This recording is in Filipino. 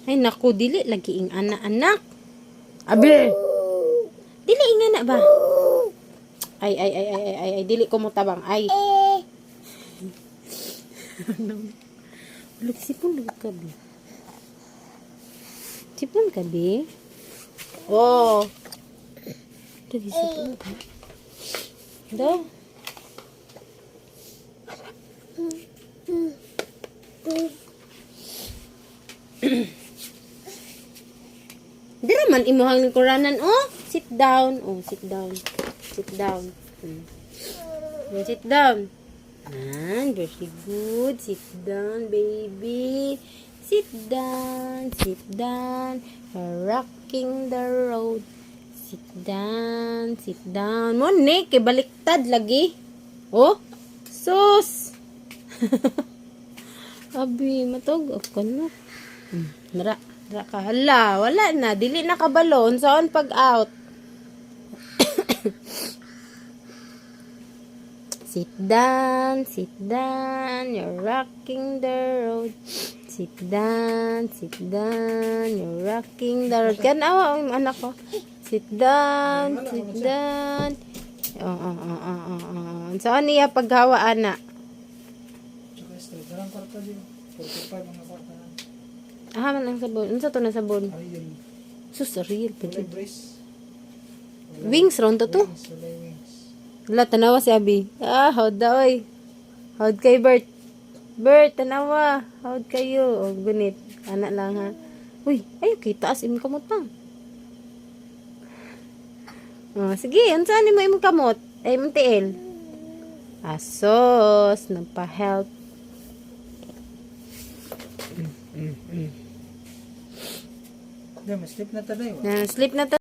Ay naku, dili lagi ing anak. Abi. Dili ing anak ba? Ay, dili ko mo tabang. Ay. Look, sipon ka bi. Sipon ka bi. Oh. Dali sipon ka. Do. Dira man imuhang lingkuranan. Oh, sit down. Oh, sit down. Sit down. Sit down. Very good. Sit down, baby. Sit down. Sit down. Rocking the road. Sit down. Sit down. Monik, baliktad lagi. Oh, sus. Abi, matog ako no. Nara ka. Hala, wala na. Dili na kabalon. Saan pag out? Sit down, sit down. You're rocking the road. Sit down, you're rocking the road. Kanawa ang anak ko. Sit down, sit down. Saan niya paghawa, anak? Man ang sabon. Ano sa to na sabon? Sus, real. Wings ron to to? Wala, tanawa si Abi. Hod da, oy. Hod kay Bert. Bert, tanawa. Hod kayo. O, gunit. Anak lang, ha. Uy, ay, okay, taas. Imong kamot pa. Sige, ano saan mo imong kamot? Ay, imong tiil. Asos, nagpa-help. Sleep na tayo. Sleep na